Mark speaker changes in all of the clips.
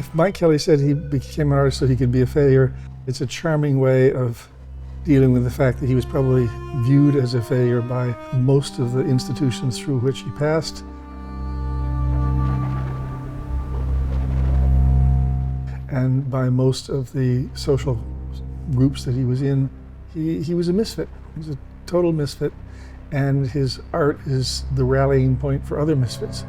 Speaker 1: If Mike Kelley said he became an artist so he could be a failure, it's a charming way of dealing with the fact that he was probably viewed as a failure by most of the institutions through which he passed. And by most of the social groups that he was in. He was a misfit. He was a total misfit, and his art is the rallying point for other misfits.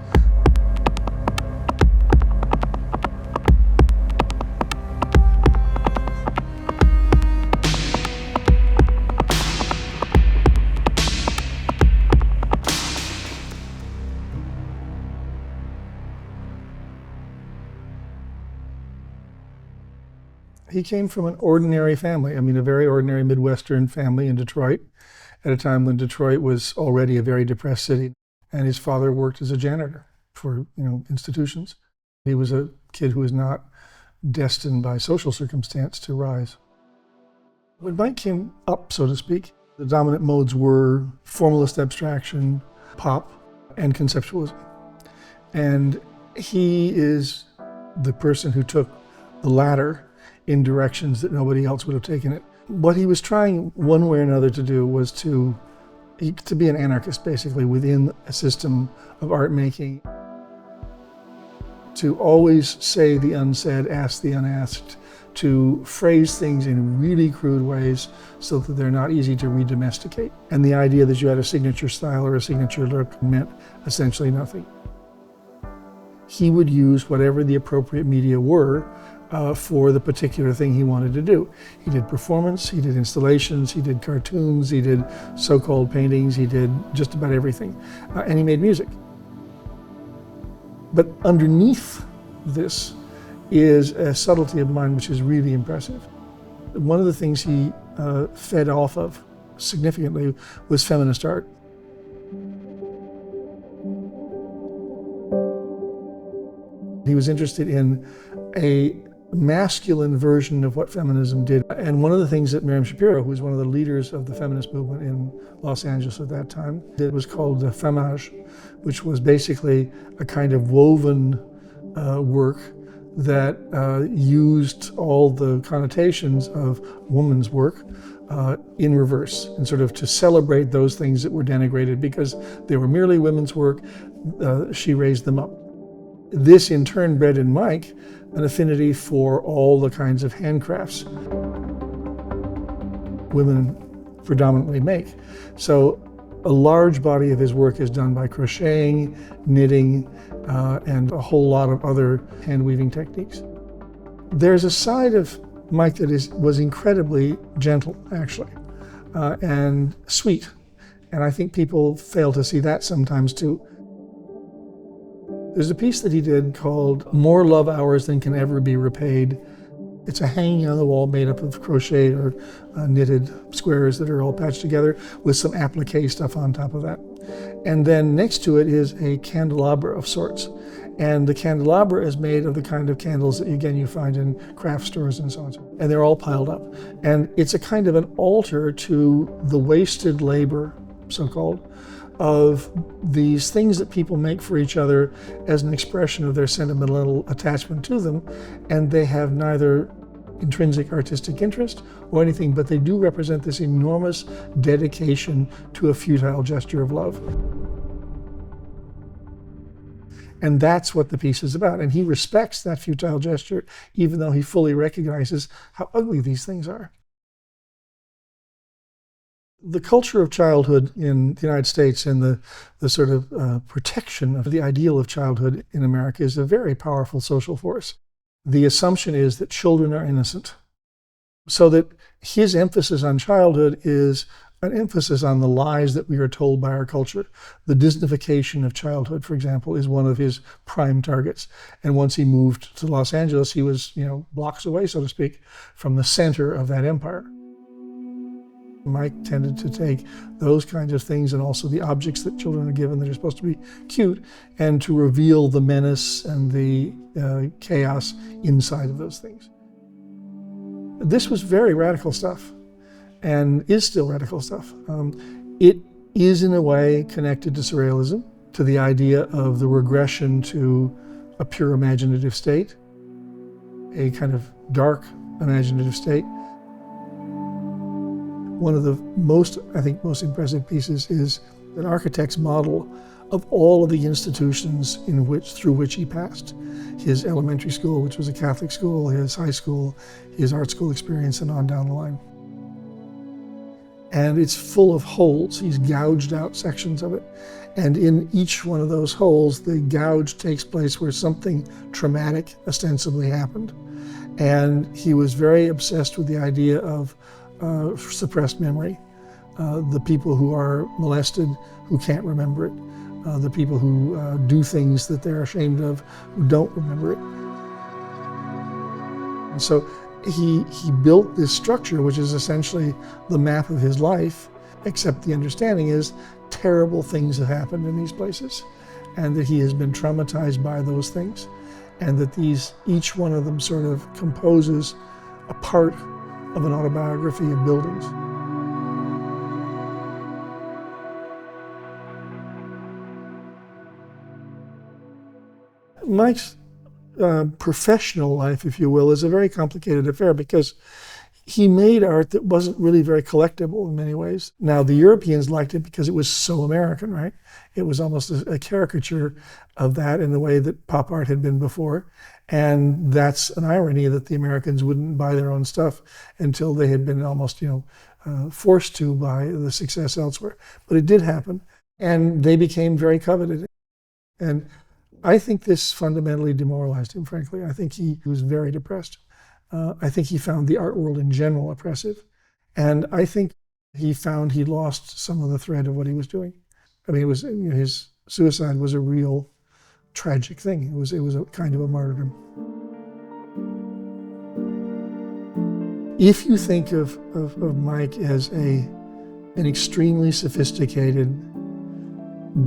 Speaker 1: He came from an ordinary family, a very ordinary Midwestern family in Detroit, at a time when Detroit was already a very depressed city. And his father worked as a janitor for, institutions. He was a kid who was not destined by social circumstance to rise. When Mike came up, so to speak, the dominant modes were formalist abstraction, pop, and conceptualism. And he is the person who took the latter in directions that nobody else would have taken it. What he was trying one way or another to do was to be an anarchist, basically, within a system of art making. To always say the unsaid, ask the unasked, to phrase things in really crude ways so that they're not easy to redomesticate. And the idea that you had a signature style or a signature look meant essentially nothing. He would use whatever the appropriate media were for the particular thing he wanted to do. He did performance, he did installations, he did cartoons, he did so-called paintings, he did just about everything, and he made music. But underneath this is a subtlety of mind which is really impressive. One of the things he fed off of significantly was feminist art. He was interested in a masculine version of what feminism did. And one of the things that Miriam Schapiro, who was one of the leaders of the feminist movement in Los Angeles at that time, did was called femage, which was basically a kind of woven work that used all the connotations of woman's work in reverse, and sort of to celebrate those things that were denigrated because they were merely women's work. She raised them up. This in turn bred in Mike an affinity for all the kinds of handcrafts women predominantly make. So a large body of his work is done by crocheting, knitting, and a whole lot of other hand weaving techniques. There's a side of Mike that was incredibly gentle, actually, and sweet. And I think people fail to see that sometimes too. There's a piece that he did called More Love Hours Than Can Ever Be Repaid. It's a hanging on the wall made up of crocheted or knitted squares that are all patched together with some applique stuff on top of that. And then next to it is a candelabra of sorts. And the candelabra is made of the kind of candles that, again, you find in craft stores and so on. And they're all piled up. And it's a kind of an altar to the wasted labor, so-called, of these things that people make for each other as an expression of their sentimental attachment to them, and they have neither intrinsic artistic interest or anything, but they do represent this enormous dedication to a futile gesture of love. And that's what the piece is about, and he respects that futile gesture, even though he fully recognizes how ugly these things are. The culture of childhood in the United States and the sort of protection of the ideal of childhood in America is a very powerful social force. The assumption is that children are innocent, so that his emphasis on childhood is an emphasis on the lies that we are told by our culture. The Disneyfication of childhood, for example, is one of his prime targets. And once he moved to Los Angeles, he was, blocks away, so to speak, from the center of that empire. Mike tended to take those kinds of things and also the objects that children are given that are supposed to be cute, and to reveal the menace and the chaos inside of those things. This was very radical stuff, and is still radical stuff. It is in a way connected to surrealism, to the idea of the regression to a pure imaginative state. a kind of dark imaginative state. One of the most impressive pieces is an architect's model of all of the institutions through which he passed. His elementary school, which was a Catholic school, his high school, his art school experience, and on down the line. And it's full of holes. He's gouged out sections of it. And in each one of those holes, the gouge takes place where something traumatic ostensibly happened. And he was very obsessed with the idea of suppressed memory. The people who are molested who can't remember it. The people who do things that they're ashamed of who don't remember it. And so he built this structure, which is essentially the map of his life, except the understanding is terrible things have happened in these places, and that he has been traumatized by those things, and that each one of them sort of composes a part of an autobiography of buildings. Mike's professional life, if you will, is a very complicated affair because he made art that wasn't really very collectible in many ways. Now, the Europeans liked it because it was so American, right? It was almost a caricature of that in the way that pop art had been before. And that's an irony that the Americans wouldn't buy their own stuff until they had been almost, forced to by the success elsewhere. But it did happen, and they became very coveted. And I think this fundamentally demoralized him, frankly. I think he was very depressed. I think he found the art world in general oppressive. And I think he found he lost some of the thread of what he was doing. I mean, his suicide was a real tragic thing. It was a kind of a martyrdom. If you think of Mike as an extremely sophisticated,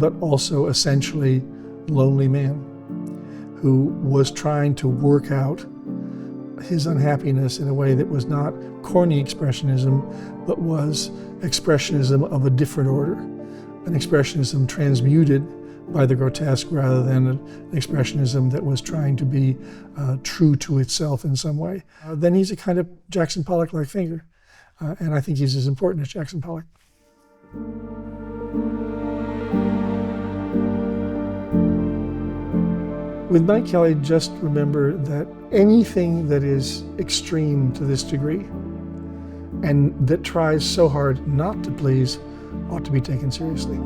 Speaker 1: but also essentially lonely man who was trying to work out his unhappiness in a way that was not corny expressionism, but was expressionism of a different order, an expressionism transmuted by the grotesque rather than an expressionism that was trying to be true to itself in some way. Then he's a kind of Jackson Pollock-like figure, and I think he's as important as Jackson Pollock. With Mike Kelley, just remember that anything that is extreme to this degree and that tries so hard not to please ought to be taken seriously.